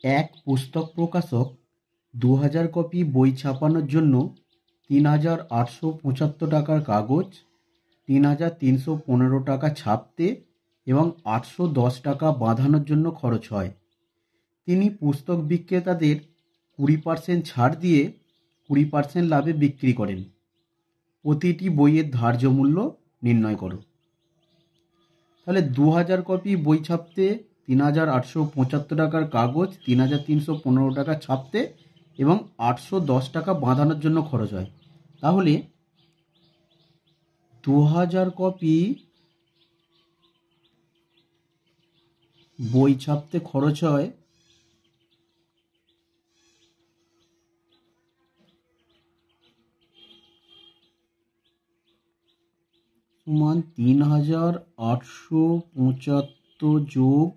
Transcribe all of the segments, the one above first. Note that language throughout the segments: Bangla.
এক পুস্তক প্রকাশক ২০০০ কপি বই ছাপানোর জন্য ৩,৮৭৫ টাকার কাগজ, ৩,৩১৫ টাকা ছাপতে এবং ৮১০ টাকা বাঁধানোর জন্য খরচ হয়। তিনি পুস্তক বিক্রেতাদের ২০% ছাড় দিয়ে ২০% লাভে বিক্রি করেন। প্রতিটি বইয়ের ধার্য মূল্য নির্ণয় করো। তাহলে ২০০০ কপি বই ছাপতে ৩,৮৭৫ টাকার কাগজ, ৩,৩১৫ টাকা ছাপতে এবং ৮১০ টাকা বাঁধানোর জন্য খরচ হয়। তাহলে ২০০০ কপি বই ছাপতে খরচ হয় সমান ৩,৮৭৫ যোগ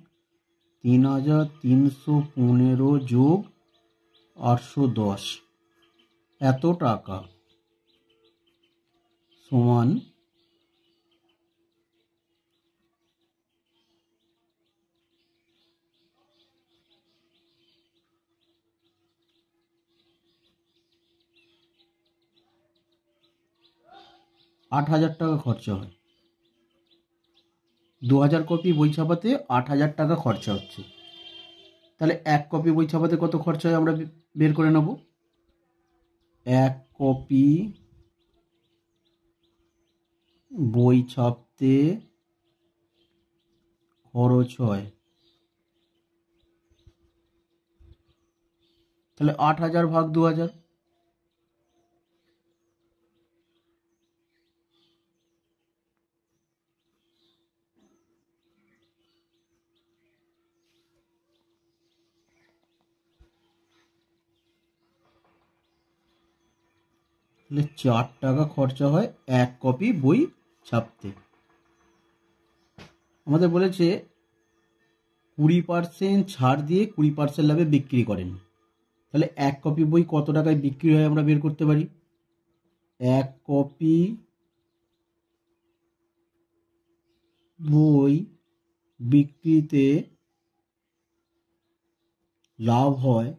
৩,৩১৫ যোগ ৮১০ এত টাকা সমান ৮,০০০ টাকা খরচা হয়। ২০০০ কপি বই ছাপাতে ৮,০০০ টাকা খরচা হচ্ছে। তাহলে এক কপি বই ছাপাতে কত খরচা হয় আমরা বের করে নেব। এক কপি বই ছাপতে খরচ হয়, তাহলে ৮,০০০ ভাগ ২,০০০, তাহলে ৪ টাকা খরচা হয় এক কপি বই ছাপতে। আমাদের বলেছে ২০% ছাড় দিয়ে ২০% লাভে বিক্রি করেন। তাহলে এক কপি বই কত টাকায় বিক্রি হয় আমরা বের করতে পারি। এক কপি বই বিক্রিতে লাভ হয়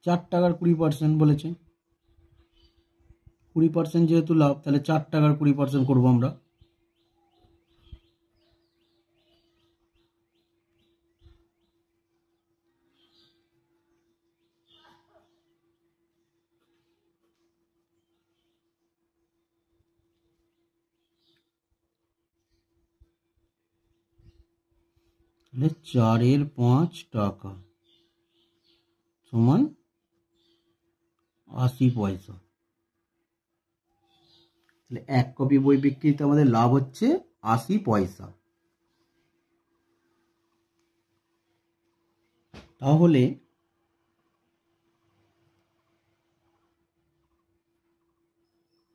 ৪ টাকার ২০% বলেছে। ২০% যেহেতু লাভ, তাহলে ৪ টাকার ২০% করবো আমরা। তাহলে ৪-এর ৫ টাকা সমান ৮০ পয়সা। তাহলে এক কপি বই বিক্রিতে আমাদের লাভ হচ্ছে ৮০ পয়সা। তাহলে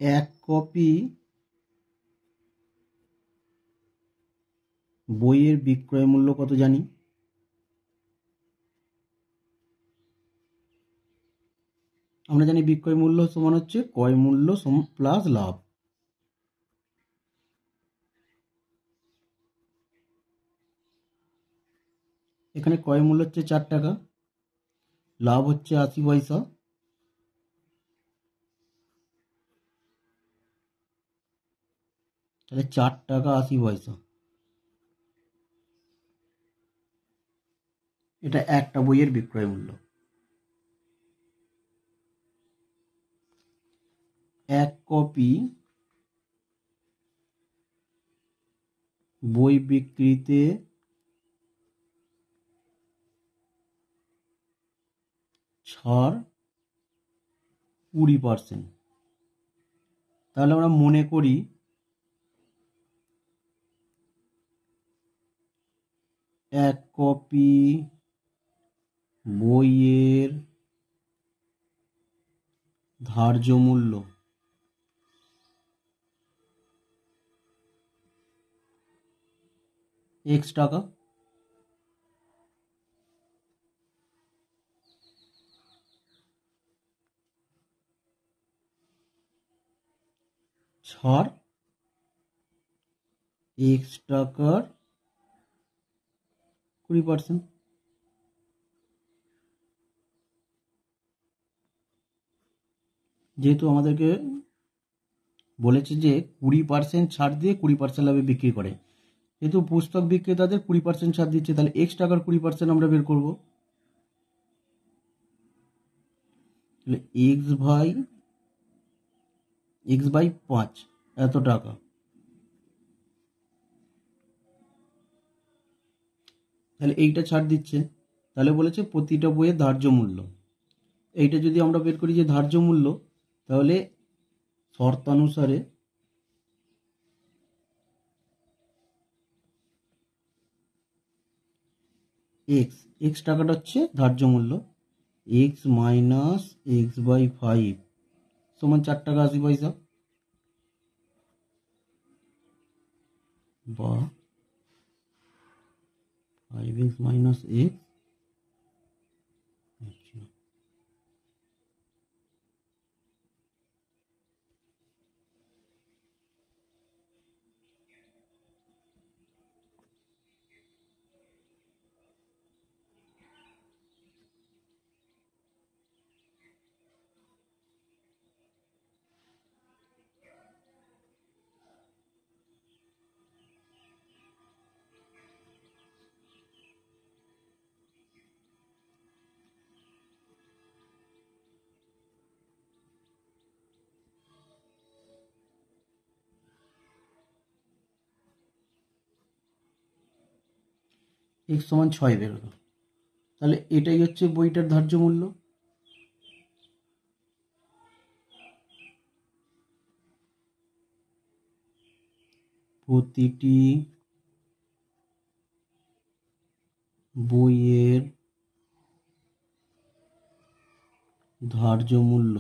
এক কপি বইয়ের বিক্রয় মূল্য কত জানি। আমরা জানি বিক্রয় মূল্য সমান হচ্ছে ক্রয় মূল্য প্লাস লাভ। এখানে ক্রয় মূল্য হচ্ছে ৪ টাকা, লাভ হচ্ছে ৮০ পয়সা। তাহলে ৪ টাকা ৮০ পয়সা। এটা একটা বইয়ের বিক্রয় মূল্য। এক কপি বই বিক্রিতে ছাড় ২০%। তাহলে আমরা মনে করি এক কপি বইয়ের ধার্য মূল্য X টাকা। ছাড় X টাকার 20%। যেহেতু আমাদেরকে বলেছে যে 20% ছাড় দিয়ে 20% লাভে বিক্রি করে, যেহেতু পুস্তক বিক্রেতাদের 20% ছাড় দিচ্ছে, তাহলে এক্স টাকার 20% আমরা বের করবো। তাহলে এক্স বাই 5 এত টাকা। তাহলে এইটা ছাড় দিচ্ছে, তাহলে বলেছে প্রতিটা বইয়ের ধার্য মূল্য। এইটা যদি আমরা বের করি যে ধার্য মূল্য, তাহলে শর্তানুসারে এক্স টাকাটা হচ্ছে ধার্য মূল্য, এক্স মাইনাস এক্স বাই 5 সমান 4 টাকা 80 পয়সা, বা 5x মাইনাস এক্স। এক্স সমান 6 বেরোলো। তাহলে এটাই হচ্ছে বইটার ধার্য মূল্য। প্রতিটি বইয়ের ধার্য মূল্য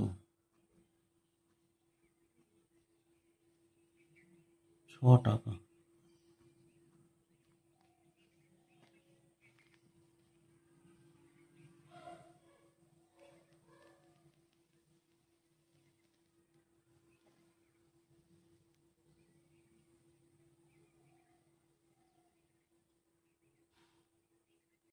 6 টাকা।